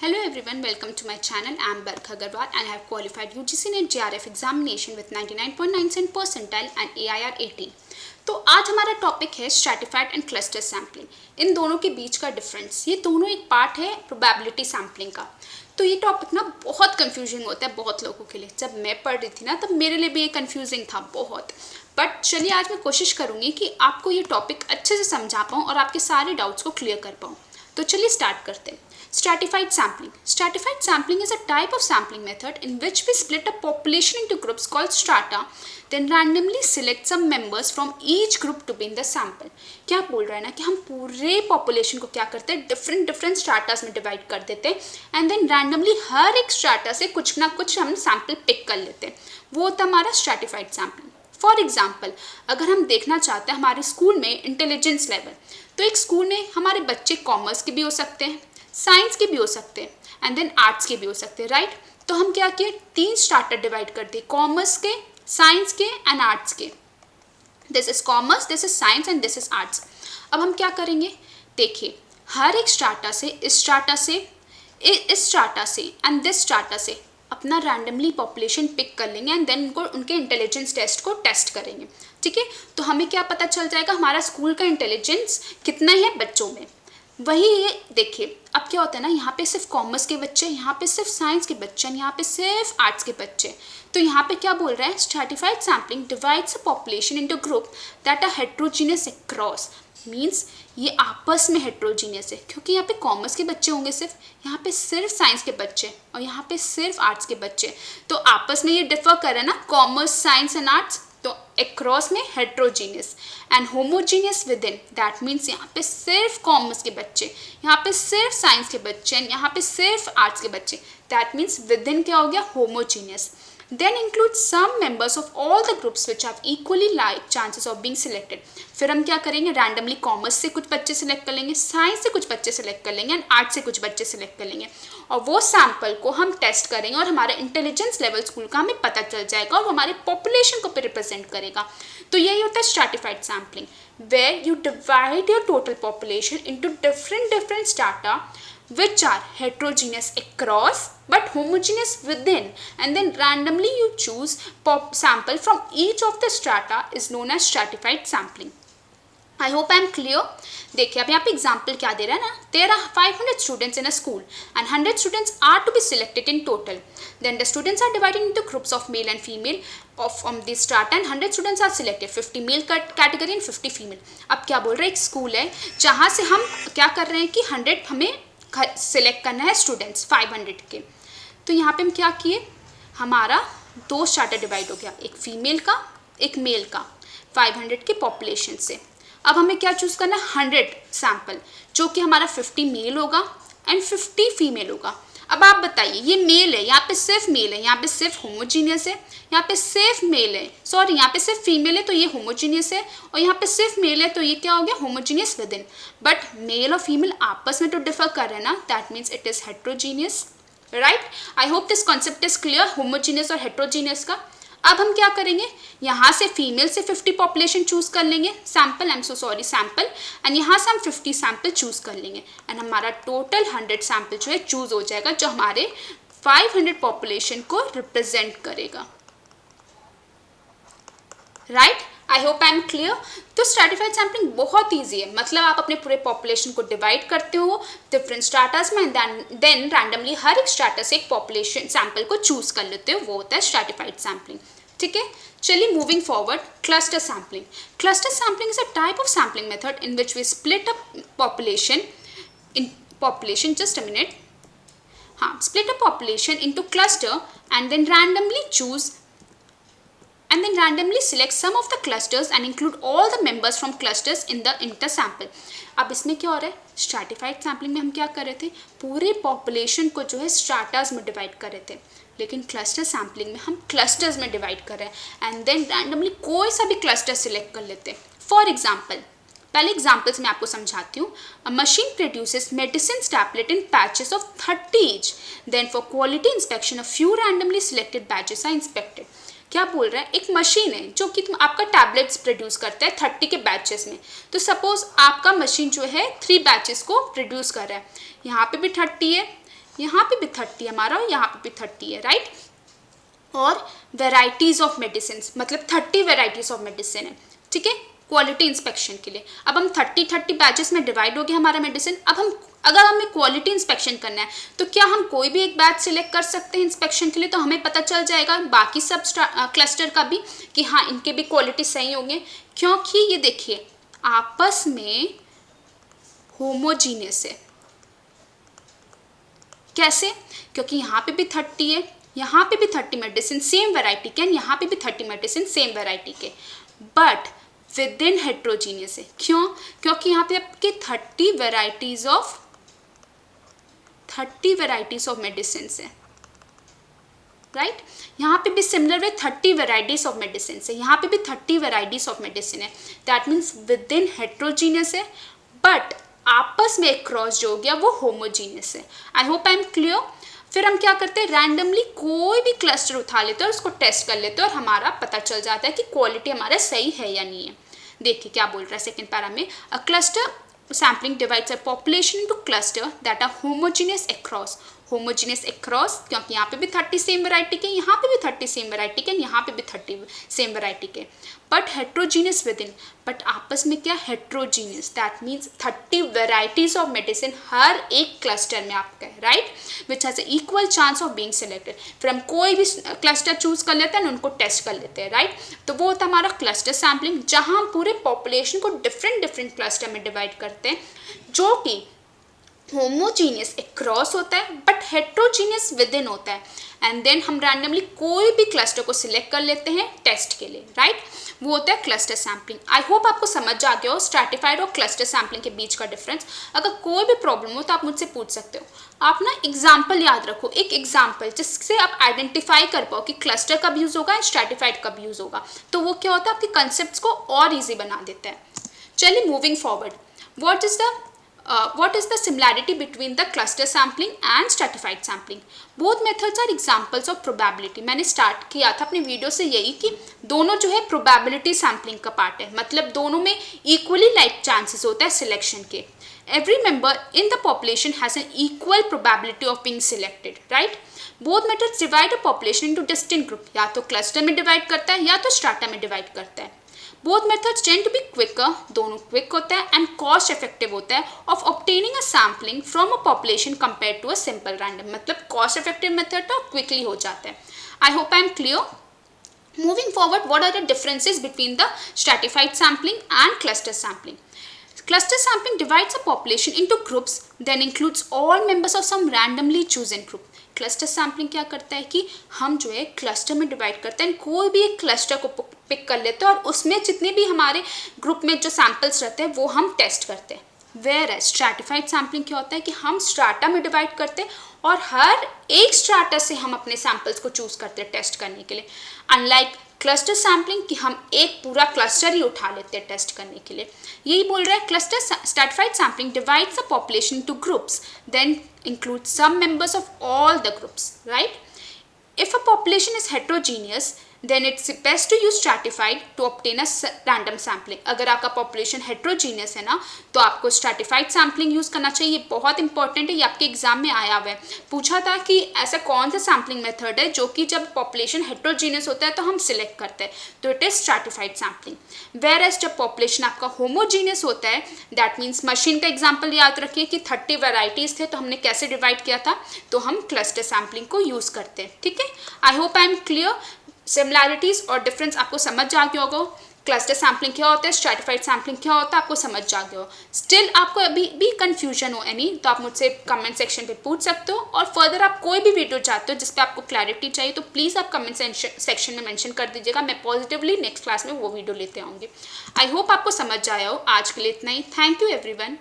Hello everyone, welcome to my channel. I am Barkha Agarwal and I have qualified UGC NET JRF examination with 99.97 percentile and AIR 18. तो आज हमारा topic है stratified and cluster sampling. इन दोनों के बीच का difference, ये दोनों एक पार्ट है प्रोबेबिलिटी सैम्पलिंग का। तो ये टॉपिक ना बहुत कंफ्यूजिंग होता है बहुत लोगों के लिए। जब मैं पढ़ रही थी ना तब मेरे लिए भी ये कंफ्यूजिंग था बहुत। बट चलिए आज मैं कोशिश करूँगी कि आपको ये टॉपिक अच्छे से समझा पाऊँ और आपके सारे डाउट्स को क्लियर कर पाऊँ। तो चलिए स्टार्ट करते हैं। Stratified sampling. Stratified sampling is a type of sampling method in which we split a population into groups called strata, then randomly select some members from each group to be in the sample. क्या बोल रहा है ना कि हम पूरे population को क्या करते हैं, different stratas में divide कर देते हैं and then randomly हर एक strata से कुछ ना कुछ हम sample pick कर लेते हैं। वो होता हमारा stratified sampling. फॉर एग्जाम्पल, अगर हम देखना चाहते हैं हमारे स्कूल में इंटेलिजेंस लेवल, तो एक स्कूल में हमारे बच्चे कॉमर्स के भी हो सकते हैं, साइंस के भी हो सकते हैं एंड देन आर्ट्स के भी हो सकते हैं, राइट। तो हम क्या किए, 3 स्टार्टर डिवाइड कर दिए, कॉमर्स के, साइंस के एंड आर्ट्स के। This is commerce, this is science and this is arts. अब हम क्या करेंगे, देखिए हर एक स्टार्टा से, इस स्टार्टा से, इस स्टार्टा से एंड दिस स्टार्टा से अपना रैंडमली पॉपुलेशन पिक कर लेंगे एंड देन उनको उनके इंटेलिजेंस टेस्ट को टेस्ट करेंगे, ठीक है। तो हमें क्या पता चल जाएगा, हमारा स्कूल का इंटेलिजेंस कितना है बच्चों में। वही ये देखिए, अब क्या होता है ना, यहाँ पे सिर्फ कॉमर्स के बच्चे, यहाँ पे सिर्फ साइंस के बच्चे, यहाँ पे सिर्फ आर्ट्स के बच्चे। तो यहाँ पे क्या बोल रहा है, stratified sampling divides a population into group that are heterogeneous across. Means ये आपस में हेट्रोजीनियस है, क्योंकि यहाँ पे कॉमर्स के बच्चे होंगे सिर्फ, यहाँ पे सिर्फ साइंस के बच्चे और यहाँ पे सिर्फ आर्ट्स के बच्चे। तो आपस में ये डिफर कर रहे हैं ना, कॉमर्स, साइंस एंड आर्ट्स। तो अक्रॉस में heterogeneous and homogeneous with in, that means यहाँ पे सिर्फ कॉमर्स के बच्चे, यहाँ पे सिर्फ साइंस के बच्चे एंड यहाँ पे सिर्फ आर्ट्स के बच्चे। दैट मीन्स विद इन क्या हो गया, homogeneous. Then include some members of all the groups which have equally like chances of being selected. फिर हम क्या करेंगे, रैंडमली कॉमर्स से कुछ बच्चे सिलेक्ट कर लेंगे, साइंस से कुछ बच्चे सिलेक्ट कर लेंगे एंड आर्ट से कुछ बच्चे सिलेक्ट कर लेंगे और वो सैंपल को हम टेस्ट करेंगे और हमारा इंटेलिजेंस लेवल स्कूल का हमें पता चल जाएगा और वो हमारे पॉपुलेशन को रिप्रेजेंट करेगा। तो यही होता है stratified sampling, where you divide your total population into different strata which are heterogeneous across but homogeneous within, and then randomly you choose sample from each of the strata is known as stratified sampling. I hope I am clear. देखिए अब यहाँ पे example क्या दे रहा है ना, there are 500 students in a school and 100 students are to be selected in total. Then the students are divided into groups of male and female from the strata and 100 students are selected, 50 male category and 50 female. अब क्या बोल रहे हैं, एक school है जहाँ से हम क्या कर रहे हैं कि 100 हमें सिलेक्ट करना है स्टूडेंट्स 500 के। तो यहाँ पे हम क्या किए, हमारा 2 स्टार्टर डिवाइड हो गया, एक फीमेल का एक मेल का, 500 के पॉपुलेशन से। अब हमें क्या चूज़ करना है, 100 सैम्पल, जो कि हमारा 50 मेल होगा एंड 50 फीमेल होगा। अब आप बताइए, ये मेल है, यहाँ पे सिर्फ मेल है, यहाँ पे सिर्फ होमोजीनियस है, यहाँ पे सिर्फ मेल है, सॉरी यहाँ पे सिर्फ फीमेल है तो ये होमोजीनियस है, और यहाँ पे सिर्फ मेल है तो ये क्या हो गया, homogeneous within. But male और फीमेल आपस में तो डिफर कर रहे हैं ना, that means it is heterogeneous, right. I hope this concept is clear, homogeneous और हेट्रोजीनियस का। अब हम क्या करेंगे, यहाँ से फीमेल से 50 पॉपुलेशन चूज कर लेंगे sample, I am so sorry sample, and यहाँ से हम 50 सैम्पल चूज कर लेंगे एंड हमारा टोटल 100 सैम्पल जो है चूज हो जाएगा, जो हमारे 500 पॉपुलेशन को रिप्रेजेंट करेगा, right. I hope I am clear. तो स्ट्रैटिफाइड सैम्पलिंग बहुत ईजी है, मतलब आप अपने पूरे पॉपुलेशन को डिवाइड करते हो डिफरेंट स्ट्राटास में, देन रैंडमली हर एक स्ट्राटा से एक पॉपुलेशन सैम्पल को चूज कर लेते हो, वो होता है स्ट्रैटिफाइड सैम्पलिंग, ठीक है। चलिए moving forward, cluster sampling. Cluster sampling is a type of sampling method in which we split up population just a minute, हाँ, split a population into cluster and then randomly select some of the clusters and include all the members from clusters in the intersample. अब इसमें क्या हो रहा है, stratified sampling में हम क्या कर रहे थे, पूरे पॉपुलेशन को जो है स्ट्राटास में डिवाइड कर रहे थे, लेकिन क्लस्टर सैम्पलिंग में हम क्लस्टर्स में डिवाइड कर रहे हैं एंड देन रैंडमली कोई सा भी क्लस्टर सिलेक्ट कर लेते हैं। फॉर एग्जाम्पल, पहले एग्जाम्पल्स मैं आपको समझाती हूँ। A machine produces medicine tablet in patches of 30 each, then for quality inspection a few randomly selected batches are inspected. क्या बोल रहा है, एक मशीन है जो कि आपका टैबलेट्स प्रोड्यूस करता है 30 के बैचेस में। तो सपोज आपका मशीन जो है 3 बैचेस को प्रोड्यूस कर रहा है, यहाँ पे भी 30 है, यहाँ पे भी 30 हमारा और यहाँ पे भी 30 है, राइट। और वेराइटीज ऑफ मेडिसिन, मतलब 30 वेराइटीज ऑफ मेडिसिन है, ठीक है, क्वालिटी इंस्पेक्शन के लिए। अब हम 30 बैचेस में डिवाइड हो गया हमारा मेडिसिन। अब हम अगर हमें क्वालिटी इंस्पेक्शन करना है तो क्या हम कोई भी एक बैच सिलेक्ट कर सकते हैं इंस्पेक्शन के लिए, तो हमें पता चल जाएगा बाकी सब क्लस्टर का भी कि हाँ इनके भी क्वालिटी सही होंगे, क्योंकि ये देखिए आपस में होमोजीनियस है। कैसे? क्योंकि यहाँ पे भी 30 है, यहाँ पे भी 30 मेडिसिन सेम वैरायटी के, यहाँ पे भी 30 मेडिसिन सेम वैरायटी के, बट विद इन हेट्रोजीनियस है। क्यों? क्योंकि यहाँ पे आपके 30 वेराइटीज ऑफ मेडिसिन है, राइट। यहाँ पे भी similar way 30 varieties of medicine है, यहाँ पे भी 30 वेराइटीज ऑफ मेडिसिन है। That means with in heterogeneous है, बट आपस में क्रॉस जो हो गया वो होमोजीनियस है। I hope I am clear. फिर हम क्या करते हैं, रैंडमली कोई भी क्लस्टर उठा लेते हैं और उसको टेस्ट कर लेते हैं और हमारा पता चल जाता है कि क्वालिटी हमारा सही है या नहीं है। देखिए क्या बोल रहा है सेकंड पैरा में, a cluster sampling divides a population into cluster that are homogeneous across. Homogeneous across क्योंकि यहाँ पे भी 30 सेम वैरायटी के, यहाँ पे भी 30 सेम वैरायटी के, यहाँ पे भी 30 सेम वैरायटी के, but heterogeneous within, but आपस में क्या heterogeneous. That means 30 varieties of medicine हर एक क्लस्टर में आपका है, right, which has equal chance of being selected. फिर हम कोई भी क्लस्टर चूज कर लेते हैं, उनको टेस्ट कर लेते हैं, राइट। तो वो होता है हमारा क्लस्टर सैम्पलिंग, जहाँ हम पूरे पॉपुलेशन को डिफरेंट क्लस्टर में डिवाइड करते हैं, जो कि होमोजीनियस अक्रॉस होता है बट हेट्रोजीनियस विद इन होता है। एंड देन हम रैंडमली कोई भी क्लस्टर को सिलेक्ट कर लेते हैं टेस्ट के लिए, राइट। वो होता है क्लस्टर सैम्पलिंग। आई होप आपको समझ आ गया हो स्ट्रैटिफाइड और क्लस्टर सैम्पलिंग के बीच का डिफरेंस। अगर कोई भी प्रॉब्लम हो तो आप मुझसे पूछ सकते हो। आप ना एग्जाम्पल याद रखो, एक एग्जाम्पल जिससे आप आइडेंटिफाई कर पाओ कि क्लस्टर कब यूज होगा एंड स्ट्रैटिफाइड कब यूज होगा, तो वो क्या होता है आपके कंसेप्ट को और ईजी बना देता है। चलिए moving forward, what is the similarity between the cluster sampling and stratified sampling? Both methods are examples of probability. मैंने स्टार्ट किया था अपने वीडियो से यही कि दोनों जो है probability sampling का पार्ट है, मतलब दोनों में equally like chances होता है सिलेक्शन के। Every member in the population has an equal probability of being selected, right? Both methods divide a population into distinct group. या तो cluster में divide करता है या तो strata में divide करता है। Both methods tend to be quicker, दोनों quick होता है and cost effective होता है of obtaining a sampling from a population compared to a simple random, मतलब cost effective method तो quickly हो जाता है। I hope I am clear. Moving forward, what are the differences between the stratified sampling and cluster sampling? Cluster sampling divides a population into groups, then includes all members of some randomly chosen group. Cluster sampling क्या करता है कि हम जो है cluster में divide करते हैं, कोई भी एक क्लस्टर को पिक कर लेते हैं और उसमें जितने भी हमारे ग्रुप में जो सैम्पल्स रहते हैं वो हम टेस्ट करते हैं। वेयर है स्ट्रैटिफाइड सैम्पलिंग क्या होता है कि हम स्ट्राटा में डिवाइड करते हैं और हर एक स्ट्राटा से हम अपने सैम्पल्स को चूज करते हैं टेस्ट करने के लिए। अनलाइक क्लस्टर सैम्पलिंग कि हम एक पूरा क्लस्टर ही उठा लेते हैं टेस्ट करने के लिए। यही बोल रहा है cluster stratified sampling divides the population to groups, then include some members of all the groups, right? If a population is heterogeneous, then it's best to use stratified to obtain a random sampling. अगर आपका population heterogeneous है ना तो आपको stratified sampling use करना चाहिए। बहुत important है, ये आपके एग्जाम में आया हुआ है, पूछा था कि ऐसा कौन सा सैम्पलिंग मेथड है जो कि जब पॉपुलेशन हेट्रोजीनियस होता है तो हम सिलेक्ट करते हैं, तो it is stratified sampling. Whereas जब पॉपुलेशन आपका होमोजीनियस होता है, दैट मीन्स मशीन का एग्जाम्पल याद रखिए कि 30 वेराइटीज थे तो हमने कैसे डिवाइड किया था, तो हम क्लस्टर सैम्पलिंग को यूज करते हैं, ठीक है। I hope I am clear. Similarities और डिफरेंस आपको समझ आ गया होगा। क्लस्टर सैम्पलिंग क्या होता है, स्ट्रैटिफाइड सैम्पलिंग क्या होता है, आपको समझ आ गया हो। स्टिल आपको अभी भी कंफ्यूजन हो एनी तो आप मुझसे कमेंट सेक्शन पे पूछ सकते हो, और फर्दर आप कोई भी वीडियो चाहते हो जिस पे आपको क्लैरिटी चाहिए तो प्लीज़ आप कमेंट सेक्शन में मेंशन कर दीजिएगा। मैं पॉजिटिवली नेक्स्ट क्लास में वो वीडियो लेते आऊँगी। आई होप आपको समझ आया हो। आज के लिए इतना ही। Thank you everyone.